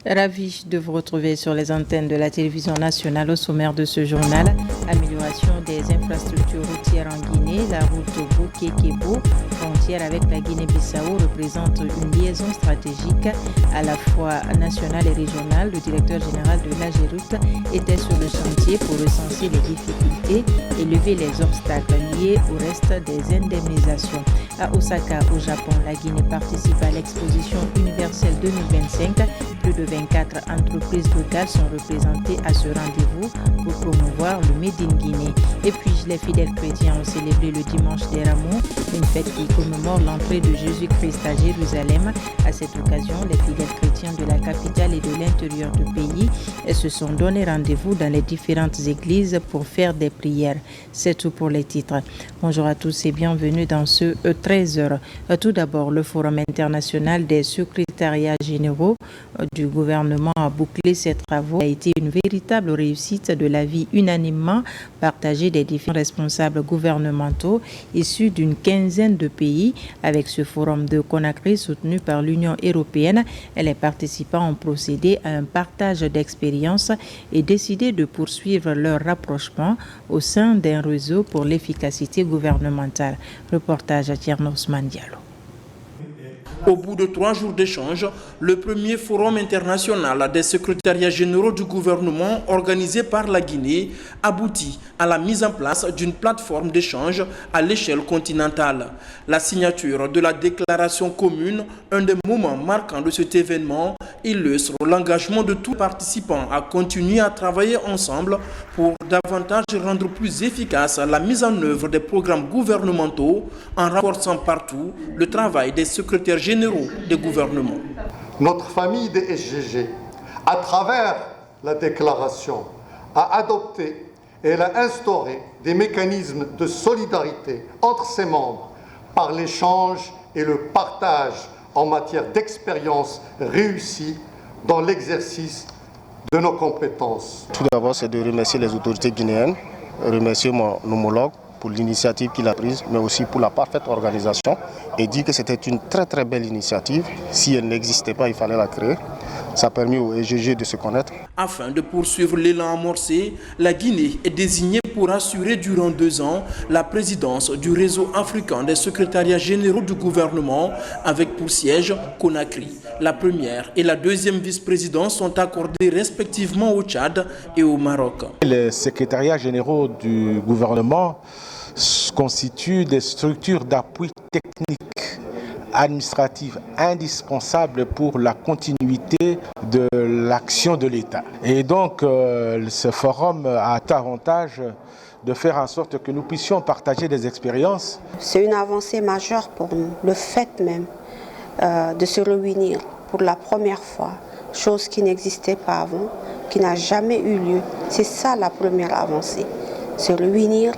Ravi de vous retrouver sur les antennes de la télévision nationale. Au sommaire de ce journal, amélioration des infrastructures routières en Guinée. La route Boké-Kébo, frontière avec la Guinée-Bissau, représente une liaison stratégique à la fois nationale et régionale. Le directeur général de l'AGEROUTE était sur le chantier pour recenser les difficultés et lever les obstacles liés au reste des indemnisations. À Osaka, au Japon, la Guinée participe à l'exposition universelle 2025. Plus de 24 entreprises locales sont représentées à ce rendez-vous pour promouvoir le Made in Guinée. Et puis, les fidèles chrétiens ont célébré le dimanche des Rameaux, une fête qui commémore l'entrée de Jésus-Christ à Jérusalem. À cette occasion, les fidèles chrétiens de la capitale et de l'intérieur du pays se sont donné rendez-vous dans les différentes églises pour faire des prières. C'est tout pour les titres. Bonjour à tous et bienvenue dans ce 13h. Tout d'abord, le Forum international des secrétariats généraux du gouvernement a bouclé ses travaux. A été une véritable réussite de l'avis unanimement partagé des différents responsables gouvernementaux issus d'une quinzaine de pays. Avec ce forum de Conakry soutenu par l'Union européenne, les participants ont procédé à un partage d'expériences et décidé de poursuivre leur rapprochement au sein d'un réseau pour l'efficacité gouvernementale. Reportage à Thiernos Mandialo. Au bout de 3 jours d'échange, le premier forum international des secrétariats généraux du gouvernement organisé par la Guinée aboutit à la mise en place d'une plateforme d'échange à l'échelle continentale. La signature de la déclaration commune, un des moments marquants de cet événement, illustre l'engagement de tous les participants à continuer à travailler ensemble pour davantage rendre plus efficace la mise en œuvre des programmes gouvernementaux en renforçant partout le travail des secrétaires généraux des gouvernements. Notre famille des SGG, à travers la déclaration, a adopté et elle a instauré des mécanismes de solidarité entre ses membres par l'échange et le partage en matière d'expérience réussie dans l'exercice de nos compétences. Tout d'abord, c'est de remercier les autorités guinéennes, remercier mon homologue pour l'initiative qu'il a prise, mais aussi pour la parfaite organisation, et dire que c'était une très très belle initiative. Si elle n'existait pas, il fallait la créer. Ça a permis aux EGG de se connaître. Afin de poursuivre l'élan amorcé, la Guinée est désignée pour assurer durant 2 ans la présidence du réseau africain des secrétariats généraux du gouvernement avec pour siège Conakry. La première et la deuxième vice-présidence sont accordées respectivement au Tchad et au Maroc. Les secrétariats généraux du gouvernement constituent des structures d'appui technique administrative indispensable pour la continuité de l'action de l'État. Et donc, ce forum a avantage de faire en sorte que nous puissions partager des expériences. C'est une avancée majeure pour nous, le fait même de se réunir pour la première fois, chose qui n'existait pas avant, qui n'a jamais eu lieu. C'est ça la première avancée, se réunir,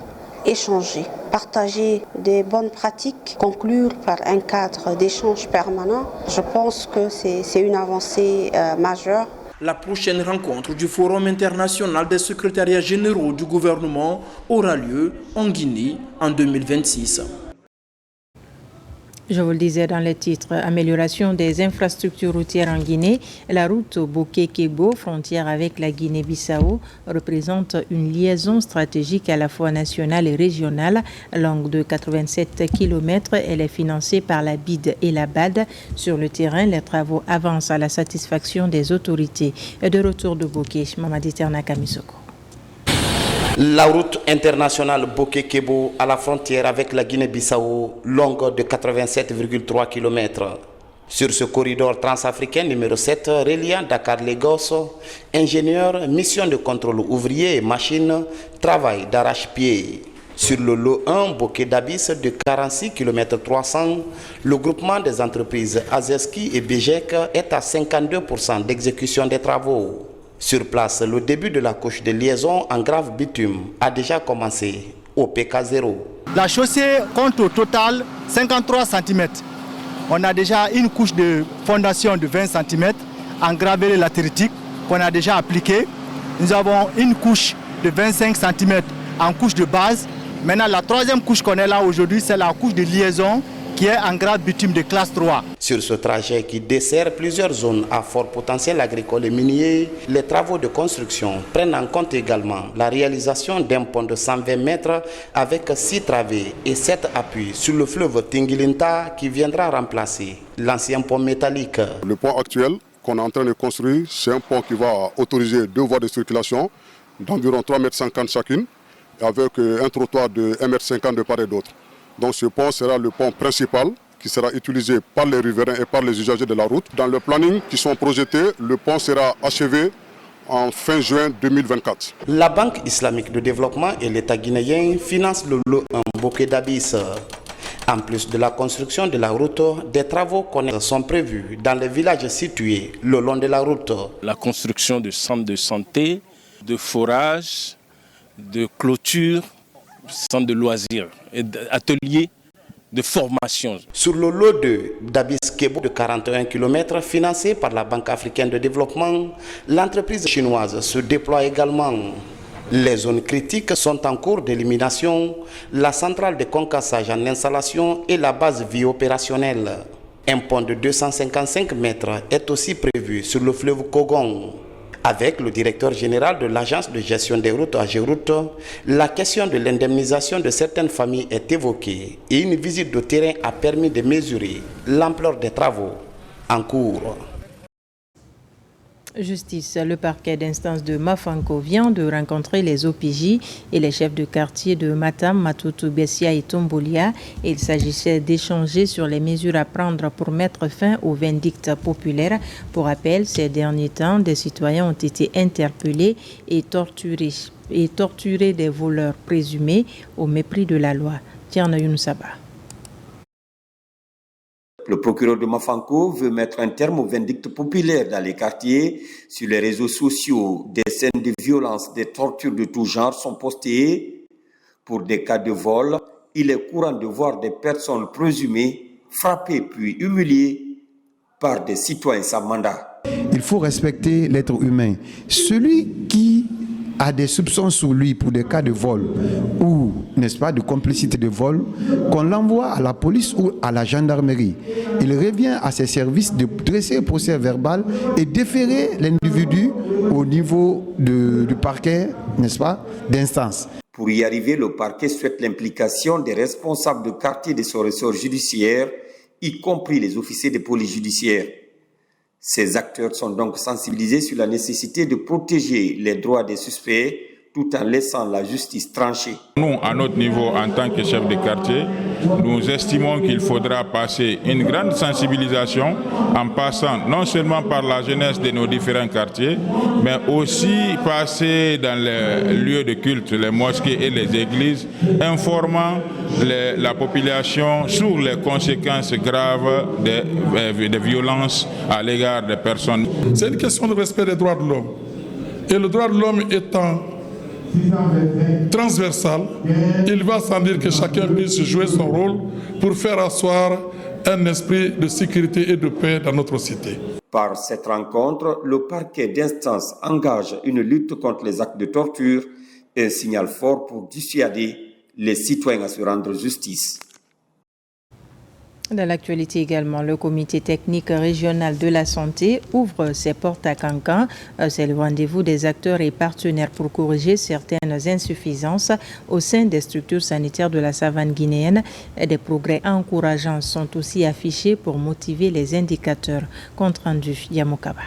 échanger, partager des bonnes pratiques, conclure par un cadre d'échange permanent. Je pense que c'est une avancée majeure. La prochaine rencontre du Forum international des secrétariats généraux du gouvernement aura lieu en Guinée en 2026. Je vous le disais dans les titres, amélioration des infrastructures routières en Guinée. La route Boké-Kébo, frontière avec la Guinée-Bissau, représente une liaison stratégique à la fois nationale et régionale, longue de 87 km. Elle est financée par la BID et la BAD. Sur le terrain, les travaux avancent à la satisfaction des autorités. De retour de Boké, Mamadi Terna Kamisoko. La route internationale Boké-Kébo à la frontière avec la Guinée-Bissau, longue de 87,3 km. Sur ce corridor transafricain numéro 7, reliant Dakar-Lagos, ingénieurs, mission de contrôle ouvrier et machines, travail d'arrache-pied. Sur le lot 1, Boké d'Abyss de 46 km 300, le groupement des entreprises Azeski et Bejek est à 52% d'exécution des travaux. Sur place, le début de la couche de liaison en grave bitume a déjà commencé au PK0. La chaussée compte au total 53 cm. On a déjà une couche de fondation de 20 cm en gravelé latéritique qu'on a déjà appliquée. Nous avons une couche de 25 cm en couche de base. Maintenant, la troisième couche qu'on est là aujourd'hui, c'est la couche de liaison qui est en grade bitume de classe 3. Sur ce trajet qui dessert plusieurs zones à fort potentiel agricole et minier, les travaux de construction prennent en compte également la réalisation d'un pont de 120 mètres avec 6 travées et 7 appuis sur le fleuve Tingilinta qui viendra remplacer l'ancien pont métallique. Le pont actuel qu'on est en train de construire, c'est un pont qui va autoriser 2 voies de circulation d'environ 3,50 m chacune, avec un trottoir de 1,50 m de part et d'autre. Donc ce pont sera le pont principal qui sera utilisé par les riverains et par les usagers de la route. Dans le planning qui sont projetés, le pont sera achevé en fin juin 2024. La Banque islamique de développement et l'État guinéen financent le lot en bouquet d'Abyss. En plus de la construction de la route, des travaux connexes sont prévus dans les villages situés le long de la route. La construction de centres de santé, de forage, de clôture, centres de loisirs et d'ateliers de formation. Sur le lot d'Abyss Kebo de 41 km financé par la Banque africaine de développement, l'entreprise chinoise se déploie également. Les zones critiques sont en cours d'élimination, la centrale de concassage en installation et la base vie opérationnelle. Un pont de 255 mètres est aussi prévu sur le fleuve Kogon. Avec le directeur général de l'agence de gestion des routes AGEROUTE, la question de l'indemnisation de certaines familles est évoquée et une visite de terrain a permis de mesurer l'ampleur des travaux en cours. Justice, le parquet d'instance de Mafanko vient de rencontrer les OPJ et les chefs de quartier de Matam, Matutu, Bessia et Tombolia. Il s'agissait d'échanger sur les mesures à prendre pour mettre fin aux vindictes populaires. Pour rappel, ces derniers temps, des citoyens ont été interpellés et torturés des voleurs présumés au mépris de la loi. Tiana Younoussaba. Le procureur de Mafanko veut mettre un terme aux vindictes populaires dans les quartiers. Sur les réseaux sociaux, des scènes de violence, des tortures de tout genre sont postées. Pour des cas de vol, il est courant de voir des personnes présumées frappées puis humiliées par des citoyens sans mandat. Il faut respecter l'être humain. Celui qui a des soupçons sur lui pour des cas de vol ou, n'est-ce pas, de complicité de vol, qu'on l'envoie à la police ou à la gendarmerie. Il revient à ses services de dresser un procès verbal et déférer l'individu au niveau du parquet, n'est-ce pas, d'instance. Pour y arriver, le parquet souhaite l'implication des responsables de quartier de son ressort judiciaire, y compris les officiers de police judiciaire. Ces acteurs sont donc sensibilisés sur la nécessité de protéger les droits des suspects tout en laissant la justice trancher. Nous, à notre niveau, en tant que chef de quartier, nous estimons qu'il faudra passer une grande sensibilisation en passant non seulement par la jeunesse de nos différents quartiers, mais aussi passer dans les lieux de culte, les mosquées et les églises, informant la population sur les conséquences graves des violences à l'égard des personnes. C'est une question de respect des droits de l'homme. Et le droit de l'homme étant transversal, il va sans dire que chacun puisse jouer son rôle pour faire asseoir un esprit de sécurité et de paix dans notre cité. Par cette rencontre, le parquet d'instance engage une lutte contre les actes de torture, un signal fort pour dissuader les citoyens à se rendre justice. Dans l'actualité également, le comité technique régional de la santé ouvre ses portes à Kankan. C'est le rendez-vous des acteurs et partenaires pour corriger certaines insuffisances au sein des structures sanitaires de la savane guinéenne. Des progrès encourageants sont aussi affichés pour motiver les indicateurs. Compte rendu Yamokaba.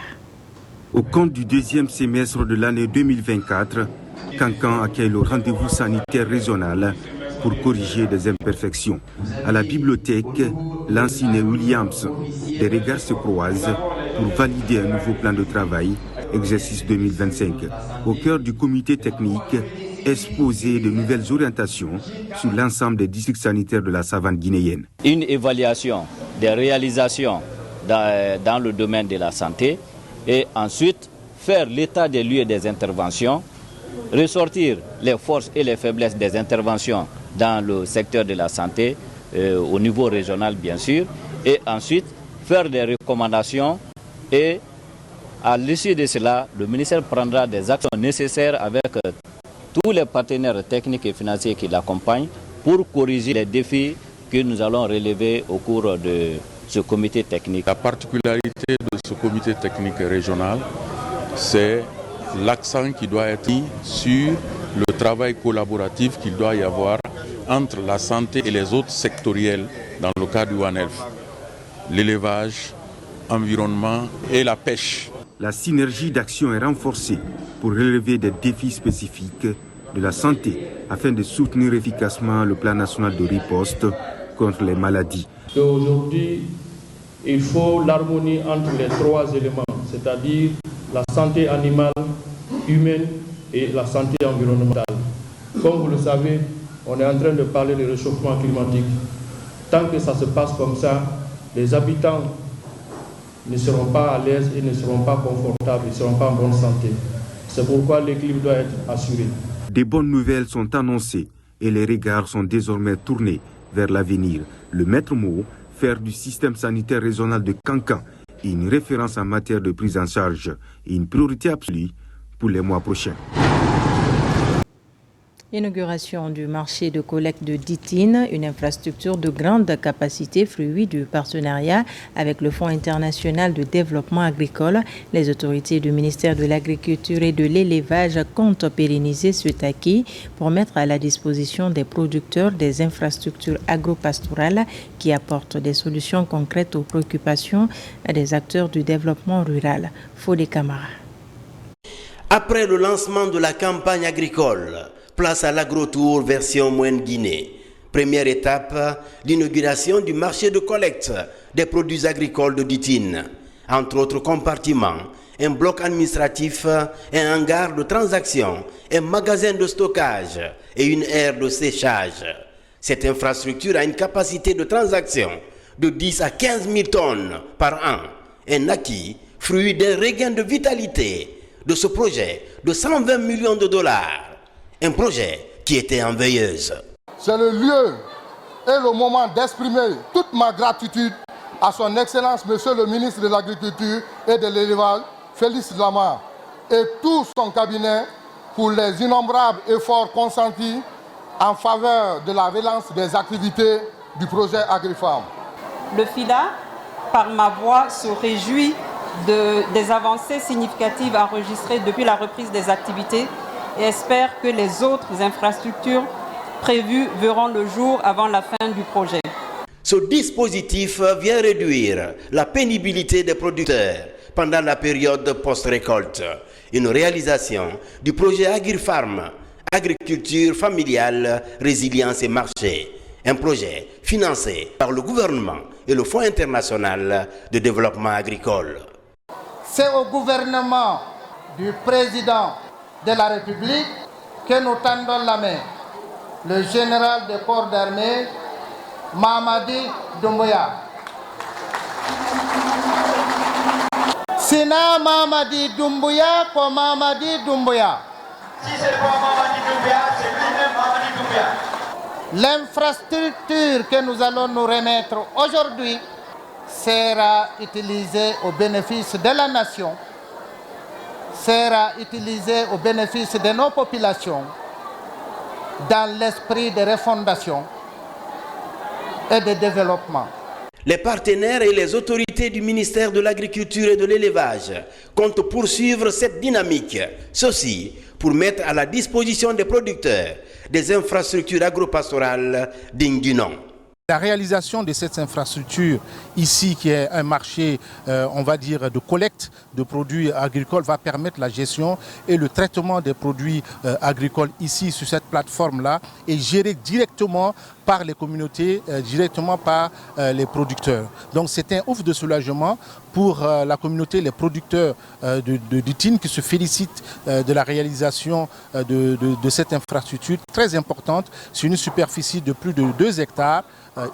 Au compte du deuxième semestre de l'année 2024, Kankan accueille le rendez-vous sanitaire régional pour corriger des imperfections. À la bibliothèque, Lansine Williams, des regards se croisent pour valider un nouveau plan de travail, exercice 2025. Au cœur du comité technique, exposer de nouvelles orientations sur l'ensemble des districts sanitaires de la savane guinéenne. Une évaluation des réalisations dans le domaine de la santé et ensuite faire l'état des lieux des interventions, ressortir les forces et les faiblesses des interventions dans le secteur de la santé, au niveau régional bien sûr, et ensuite faire des recommandations et à l'issue de cela, le ministère prendra des actions nécessaires avec tous les partenaires techniques et financiers qui l'accompagnent pour corriger les défis que nous allons relever au cours de ce comité technique. La particularité de ce comité technique régional, c'est l'accent qui doit être mis sur le travail collaboratif qu'il doit y avoir entre la santé et les autres sectoriels dans le cadre du One Health. L'élevage, l'environnement et la pêche. La synergie d'action est renforcée pour relever des défis spécifiques de la santé afin de soutenir efficacement le plan national de riposte contre les maladies. Aujourd'hui, il faut l'harmonie entre les trois éléments, c'est-à-dire la santé animale, humaine et la santé environnementale. Comme vous le savez, on est en train de parler du réchauffement climatique. Tant que ça se passe comme ça, les habitants ne seront pas à l'aise et ne seront pas confortables, ils ne seront pas en bonne santé. C'est pourquoi l'équilibre doit être assuré. Des bonnes nouvelles sont annoncées et les regards sont désormais tournés vers l'avenir. Le maître mot, faire du système sanitaire régional de Kankan une référence en matière de prise en charge et une priorité absolue pour les mois prochains. Inauguration du marché de collecte de Ditine, une infrastructure de grande capacité fruit du partenariat avec le Fonds international de développement agricole. Les autorités du ministère de l'Agriculture et de l'Élevage comptent pérenniser ce acquis pour mettre à la disposition des producteurs des infrastructures agro-pastorales qui apportent des solutions concrètes aux préoccupations des acteurs du développement rural. Fodé Camara. Après le lancement de la campagne agricole, place à l'agro-tour version Moyenne Guinée. Première étape, l'inauguration du marché de collecte des produits agricoles de Ditine. Entre autres compartiments, un bloc administratif, un hangar de transaction, un magasin de stockage et une aire de séchage. Cette infrastructure a une capacité de transaction de 10 à 15 000 tonnes par an. Un acquis, fruit d'un regain de vitalité de ce projet de 120 millions de dollars. Un projet qui était en veilleuse. C'est le lieu et le moment d'exprimer toute ma gratitude à son Excellence, Monsieur le ministre de l'Agriculture et de l'Élevage, Félix Lamar, et tout son cabinet pour les innombrables efforts consentis en faveur de la relance des activités du projet AgriFarm. Le FIDA, par ma voix, se réjouit des avancées significatives enregistrées depuis la reprise des activités et espère que les autres infrastructures prévues verront le jour avant la fin du projet. Ce dispositif vient réduire la pénibilité des producteurs pendant la période post-récolte. Une réalisation du projet AgriFarm, Agriculture familiale, résilience et marché. Un projet financé par le gouvernement et le Fonds international de développement agricole. C'est au gouvernement du président de la République que nous tendons la main. Le général des corps d'armée, Mamadi Doumbouya. Sina Mamadi Doumbouya comme Mamadi Doumbouya. Si c'est pas Mamadi Doumbouya, c'est lui-même Mamadi Doumbouya. L'infrastructure que nous allons nous remettre aujourd'hui sera utilisée au bénéfice de la nation, sera utilisé au bénéfice de nos populations dans l'esprit de refondation et de développement. Les partenaires et les autorités du ministère de l'Agriculture et de l'Élevage comptent poursuivre cette dynamique. Ceci pour mettre à la disposition des producteurs des infrastructures agropastorales dignes du nom. La réalisation de cette infrastructure ici, qui est un marché, on va dire, de collecte de produits agricoles, va permettre la gestion et le traitement des produits agricoles ici sur cette plateforme-là et géré directement par les communautés, directement par les producteurs. Donc c'est un ouf de soulagement pour la communauté, les producteurs de Ditine qui se félicitent de la réalisation de cette infrastructure très importante sur une superficie de plus de 2 hectares.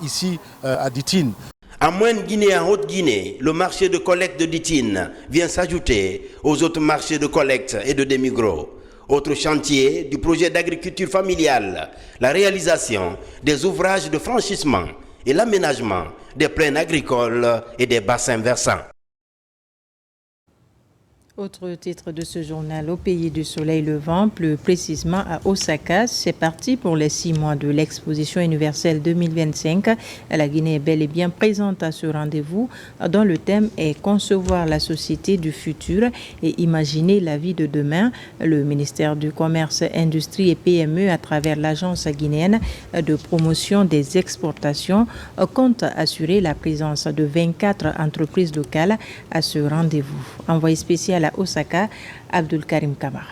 Ici à Ditine. En Moyenne Guinée et en Haute Guinée, le marché de collecte de Ditine vient s'ajouter aux autres marchés de collecte et de demi-gros. Autre chantier du projet d'agriculture familiale, la réalisation des ouvrages de franchissement et l'aménagement des plaines agricoles et des bassins versants. Autre titre de ce journal, au pays du soleil levant, plus précisément à Osaka, c'est parti pour les 6 mois de l'exposition universelle 2025. La Guinée est bel et bien présente à ce rendez-vous dont le thème est concevoir la société du futur et imaginer la vie de demain. Le ministère du Commerce, Industrie et PME à travers l'agence guinéenne de promotion des exportations compte assurer la présence de 24 entreprises locales à ce rendez-vous. Envoyé spécial à Osaka, Abdul Karim Kamara.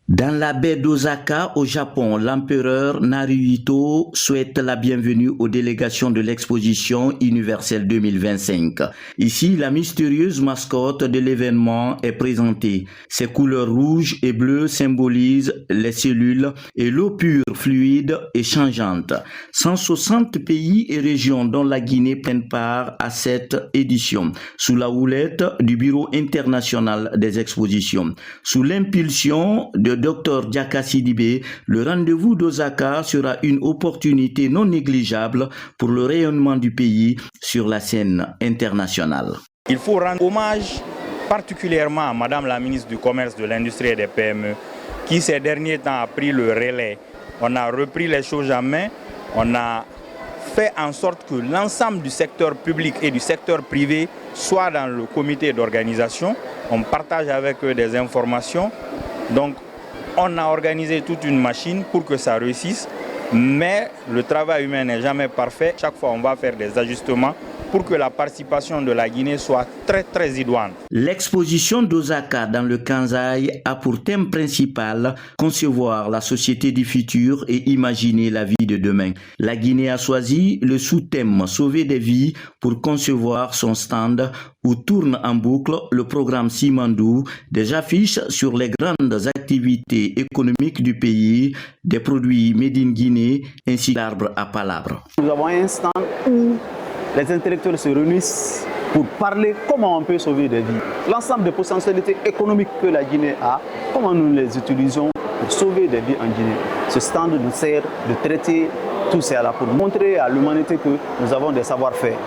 Dans la baie d'Osaka, au Japon, l'empereur Naruhito souhaite la bienvenue aux délégations de l'exposition universelle 2025. Ici, la mystérieuse mascotte de l'événement est présentée. Ses couleurs rouges et bleues symbolisent les cellules et l'eau pure, fluide et changeante. 160 pays et régions dont la Guinée prennent part à cette édition, sous la houlette du Bureau international des expositions. Sous l'impulsion de Dr Diaka Sidibé, le rendez-vous d'Osaka sera une opportunité non négligeable pour le rayonnement du pays sur la scène internationale. Il faut rendre hommage particulièrement à Madame la ministre du Commerce, de l'Industrie et des PME, qui ces derniers temps a pris le relais. On a repris les choses en main, on a fait en sorte que l'ensemble du secteur public et du secteur privé soit dans le comité d'organisation. On partage avec eux des informations. Donc, on a organisé toute une machine pour que ça réussisse, mais le travail humain n'est jamais parfait. Chaque fois, on va faire des ajustements pour que la participation de la Guinée soit très, très idoine. L'exposition d'Osaka dans le Kansai a pour thème principal concevoir la société du futur et imaginer la vie de demain. La Guinée a choisi le sous-thème sauver des vies pour concevoir son stand où tourne en boucle le programme Simandou, des affiches sur les grandes activités économiques du pays, des produits made in Guinée ainsi que l'arbre à palabres. Nous avons un stand où les intellectuels se réunissent pour parler comment on peut sauver des vies. L'ensemble des potentialités économiques que la Guinée a, comment nous les utilisons pour sauver des vies en Guinée. Ce stand nous sert de traiter tout cela pour montrer à l'humanité que nous avons des savoir-faire.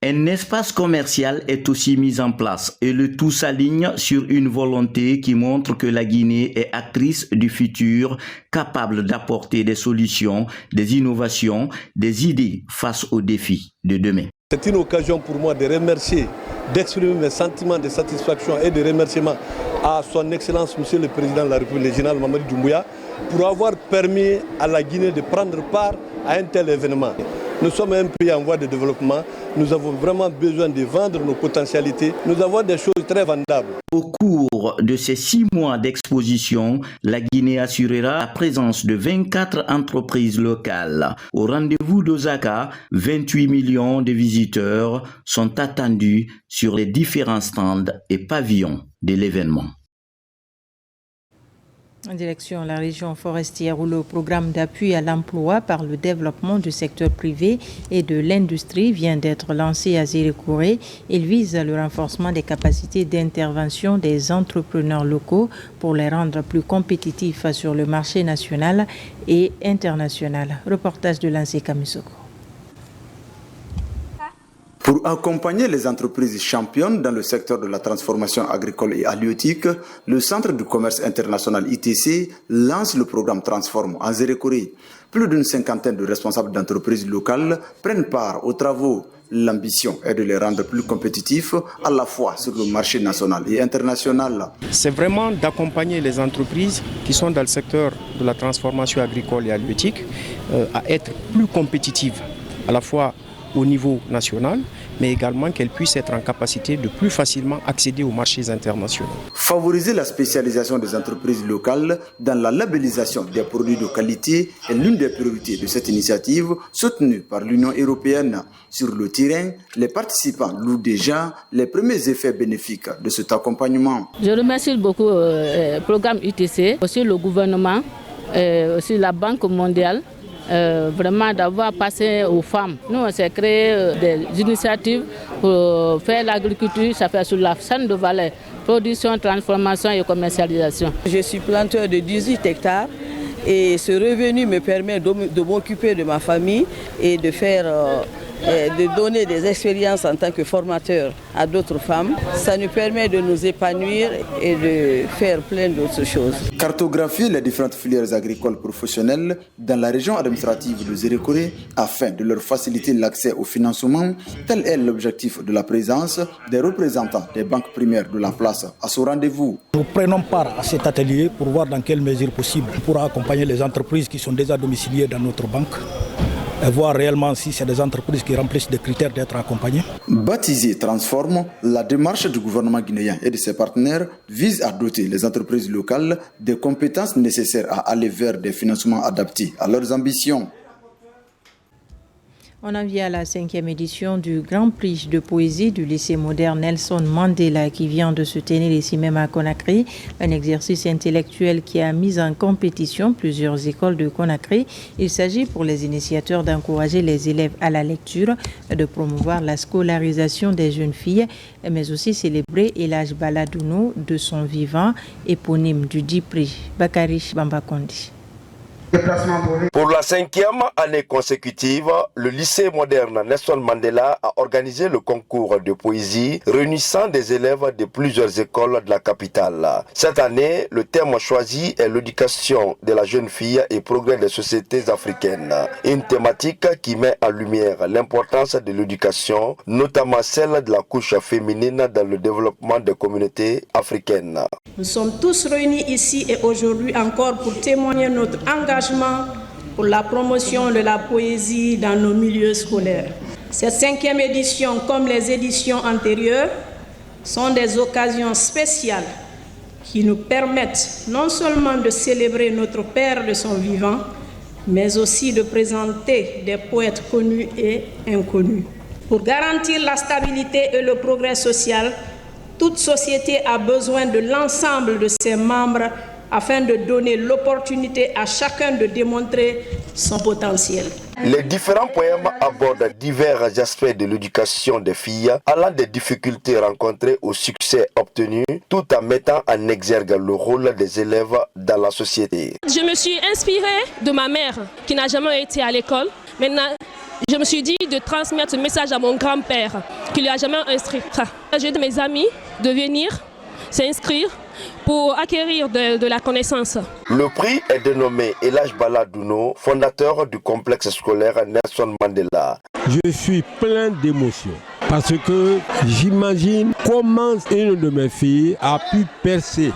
Un espace commercial est aussi mis en place et le tout s'aligne sur une volonté qui montre que la Guinée est actrice du futur, capable d'apporter des solutions, des innovations, des idées face aux défis de demain. C'est une occasion pour moi de remercier, d'exprimer mes sentiments de satisfaction et de remerciement à son Excellence Monsieur le Président de la République, le général Mamadi Doumbouya, pour avoir permis à la Guinée de prendre part à un tel événement. Nous sommes un pays en voie de développement, nous avons vraiment besoin de vendre nos potentialités, nous avons des choses très vendables. Au cours de ces 6 mois d'exposition, la Guinée assurera la présence de 24 entreprises locales. Au rendez-vous d'Osaka, 28 millions de visiteurs sont attendus sur les différents stands et pavillons de l'événement. En direction de la région forestière où le programme d'appui à l'emploi par le développement du secteur privé et de l'industrie vient d'être lancé à Zérékouré. Il vise le renforcement des capacités d'intervention des entrepreneurs locaux pour les rendre plus compétitifs sur le marché national et international. Reportage de Lancé Kamisoko. Pour accompagner les entreprises championnes dans le secteur de la transformation agricole et halieutique, le Centre du commerce international ITC lance le programme Transform en Zérékouré. Plus d'une cinquantaine de responsables d'entreprises locales prennent part aux travaux. L'ambition est de les rendre plus compétitifs à la fois sur le marché national et international. C'est vraiment d'accompagner les entreprises qui sont dans le secteur de la transformation agricole et halieutique à être plus compétitives à la fois au niveau national, mais également qu'elles puissent être en capacité de plus facilement accéder aux marchés internationaux. Favoriser la spécialisation des entreprises locales dans la labellisation des produits de qualité est l'une des priorités de cette initiative soutenue par l'Union européenne. Sur le terrain, les participants louent déjà les premiers effets bénéfiques de cet accompagnement. Je remercie beaucoup le programme ITC, aussi le gouvernement, aussi la Banque mondiale, vraiment d'avoir passé aux femmes. Nous, on s'est créé des initiatives pour faire l'agriculture, ça fait sur la chaîne de valeur, production, transformation et commercialisation. Je suis planteur de 18 hectares et ce revenu me permet de m'occuper de ma famille et de faire de donner des expériences en tant que formateur à d'autres femmes. Ça nous permet de nous épanouir et de faire plein d'autres choses. Cartographier les différentes filières agricoles professionnelles dans la région administrative de Zérékoré afin de leur faciliter l'accès au financement, tel est l'objectif de la présence des représentants des banques primaires de la place à ce rendez-vous. Nous prenons part à cet atelier pour voir dans quelle mesure possible on pourra accompagner les entreprises qui sont déjà domiciliées dans notre banque et voir réellement si c'est des entreprises qui remplissent des critères d'être accompagnées. Baptisé Transforme, la démarche du gouvernement guinéen et de ses partenaires vise à doter les entreprises locales des compétences nécessaires à aller vers des financements adaptés à leurs ambitions. On en vient à la 5e édition du Grand Prix de poésie du lycée moderne Nelson Mandela qui vient de se tenir ici même à Conakry. Un exercice intellectuel qui a mis en compétition plusieurs écoles de Conakry. Il s'agit pour les initiateurs d'encourager les élèves à la lecture, de promouvoir la scolarisation des jeunes filles, mais aussi célébrer Elhaj Baladouno de son vivant, éponyme du dit prix. Bakari Bambakondi. Pour la 5e année consécutive, le lycée moderne Nelson Mandela a organisé le concours de poésie réunissant des élèves de plusieurs écoles de la capitale. Cette année, le thème choisi est l'éducation de la jeune fille et progrès des sociétés africaines. Une thématique qui met en lumière l'importance de l'éducation, notamment celle de la couche féminine dans le développement des communautés africaines. Nous sommes tous réunis ici et aujourd'hui encore pour témoigner notre engagement pour la promotion de la poésie dans nos milieux scolaires. Cette 5e édition, comme les éditions antérieures, sont des occasions spéciales qui nous permettent non seulement de célébrer notre père de son vivant, mais aussi de présenter des poètes connus et inconnus. Pour garantir la stabilité et le progrès social, toute société a besoin de l'ensemble de ses membres afin de donner l'opportunité à chacun de démontrer son potentiel. Les différents poèmes abordent divers aspects de l'éducation des filles, allant des difficultés rencontrées au succès obtenu, tout en mettant en exergue le rôle des élèves dans la société. Je me suis inspirée de ma mère qui n'a jamais été à l'école. Maintenant, je me suis dit de transmettre ce message à mon grand-père qui ne lui a jamais instruit. J'ai dit à mes amis de venir s'inscrire pour acquérir de la connaissance. Le prix est dénommé Elhaj Baladouno, fondateur du complexe scolaire Nelson Mandela. Je suis plein d'émotions parce que j'imagine comment une de mes filles a pu percer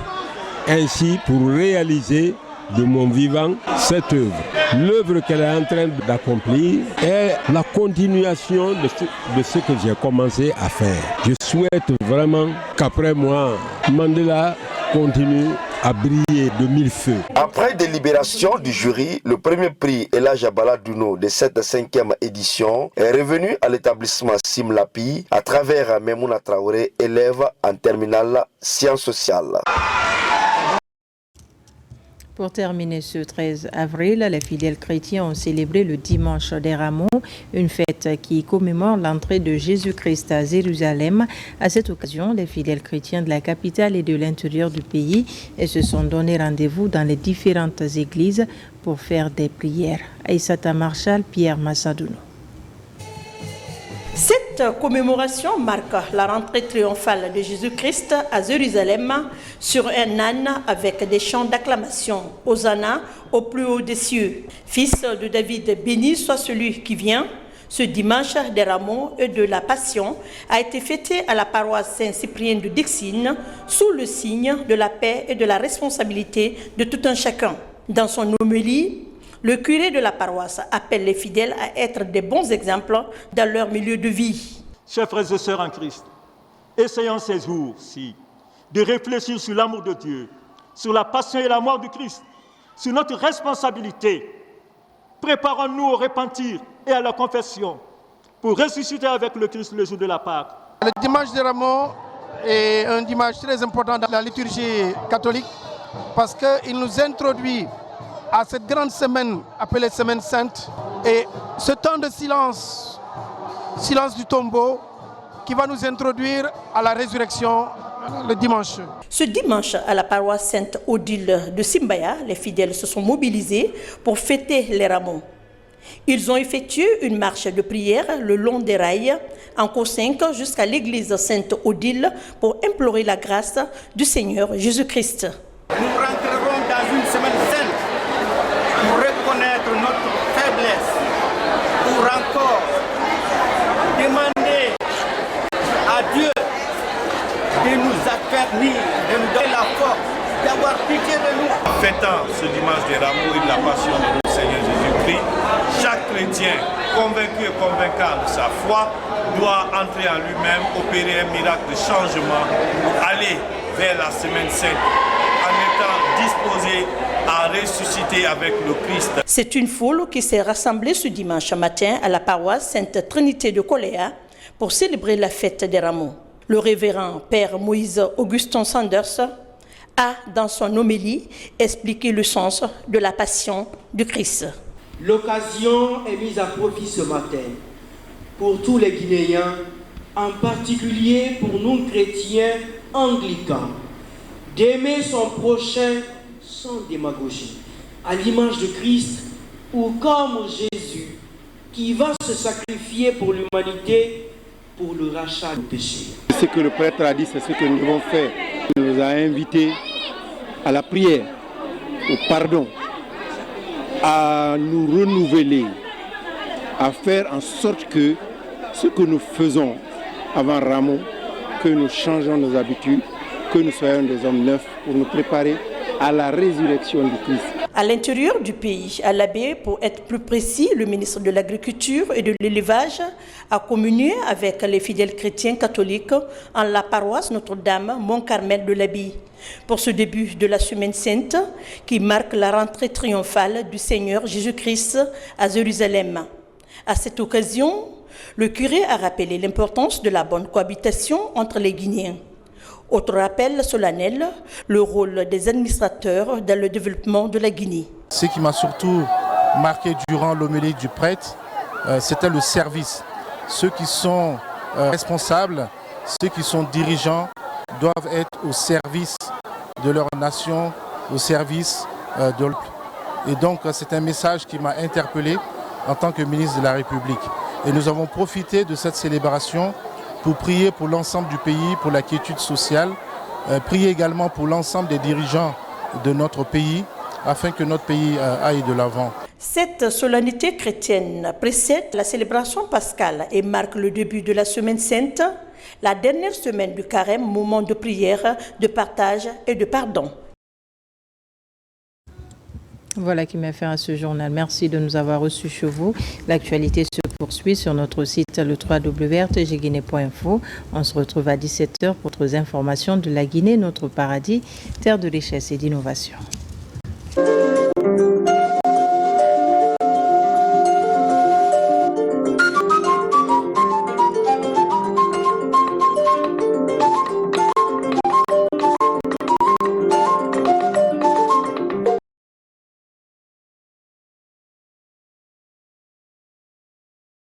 ainsi pour réaliser de mon vivant cette œuvre. L'œuvre qu'elle est en train d'accomplir est la continuation de ce que j'ai commencé à faire. Je souhaite vraiment qu'après moi, Mandela continue à briller de mille feux. Après délibération du jury, le premier prix Elhaj Baladouno de cette 5e édition est revenu à l'établissement Simlapi à travers Memouna Traoré, élève en terminale sciences sociales. Pour terminer ce 13 avril, les fidèles chrétiens ont célébré le dimanche des Rameaux, une fête qui commémore l'entrée de Jésus-Christ à Jérusalem. À cette occasion, les fidèles chrétiens de la capitale et de l'intérieur du pays se sont donné rendez-vous dans les différentes églises pour faire des prières. Aïssata Marshall, Pierre Massadouno. Cette commémoration marque la rentrée triomphale de Jésus-Christ à Jérusalem sur un âne avec des chants d'acclamation. Hosanna au plus haut des cieux. Fils de David, béni soit celui qui vient. Ce dimanche des Rameaux et de la Passion a été fêté à la paroisse Saint-Cyprien de Dixine sous le signe de la paix et de la responsabilité de tout un chacun. Dans son homélie, le curé de la paroisse appelle les fidèles à être des bons exemples dans leur milieu de vie. Chers frères et sœurs en Christ, essayons ces jours-ci de réfléchir sur l'amour de Dieu, sur la passion et la mort du Christ, sur notre responsabilité. Préparons-nous au repentir et à la confession pour ressusciter avec le Christ le jour de la Pâque. Le dimanche des Rameaux est un dimanche très important dans la liturgie catholique parce qu'il nous introduit à cette grande semaine appelée Semaine Sainte et ce temps de silence du tombeau qui va nous introduire à la résurrection le dimanche. Ce dimanche, à la paroisse Sainte-Odile de Simbaya, les fidèles se sont mobilisés pour fêter les Rameaux. Ils ont effectué une marche de prière le long des rails, en cours 5 jusqu'à l'église Sainte-Odile pour implorer la grâce du Seigneur Jésus-Christ. Nous rentrerons dans une semaine sainte pour reconnaître notre faiblesse, pour encore demander à Dieu de nous affermir, de nous donner la force, d'avoir pitié de nous. Fêtant ce dimanche des rameaux et de la passion de notre Seigneur Jésus-Christ, chaque chrétien convaincu et convaincant de sa foi doit entrer en lui-même, opérer un miracle de changement pour aller vers la semaine sainte en étant disposé à ressusciter avec le Christ. C'est une foule qui s'est rassemblée ce dimanche matin à la paroisse Sainte Trinité de Coléa pour célébrer la fête des rameaux. Le révérend Père Moïse Augustin Sanders a, dans son homélie, expliqué le sens de la passion du Christ. L'occasion est mise à profit ce matin pour tous les Guinéens, en particulier pour nous chrétiens anglicans, d'aimer son prochain sans démagogie, à l'image de Christ ou comme Jésus qui va se sacrifier pour l'humanité pour le rachat du péché. Ce que le prêtre a dit, c'est ce que nous devons faire. Il nous a invités à la prière, au pardon, à nous renouveler, à faire en sorte que ce que nous faisons avant Rameau, que nous changeons nos habitudes, que nous soyons des hommes neufs pour nous préparer à la résurrection du Christ. À l'intérieur du pays, à l'Abbé, pour être plus précis, le ministre de l'Agriculture et de l'Élevage a communié avec les fidèles chrétiens catholiques en la paroisse Notre-Dame Mont-Carmel de l'Abbé pour ce début de la Semaine Sainte qui marque la rentrée triomphale du Seigneur Jésus-Christ à Jérusalem. À cette occasion, le curé a rappelé l'importance de la bonne cohabitation entre les Guinéens. Autre rappel solennel, le rôle des administrateurs dans le développement de la Guinée. Ce qui m'a surtout marqué durant l'homélie du prêtre, c'était le service. Ceux qui sont responsables, ceux qui sont dirigeants doivent être au service de leur nation, au service de l'autre. Et donc c'est un message qui m'a interpellé en tant que ministre de la République. Et nous avons profité de cette célébration pour prier pour l'ensemble du pays, pour la quiétude sociale, prier également pour l'ensemble des dirigeants de notre pays, afin que notre pays aille de l'avant. Cette solennité chrétienne précède la célébration pascale et marque le début de la Semaine Sainte, la dernière semaine du carême, moment de prière, de partage et de pardon. Voilà qui met fin à ce journal. Merci de nous avoir reçus chez vous. L'actualité se poursuit sur notre site le www.rtgguinée.info. On se retrouve à 17h pour d'autres informations de la Guinée, notre paradis, terre de richesse et d'innovation.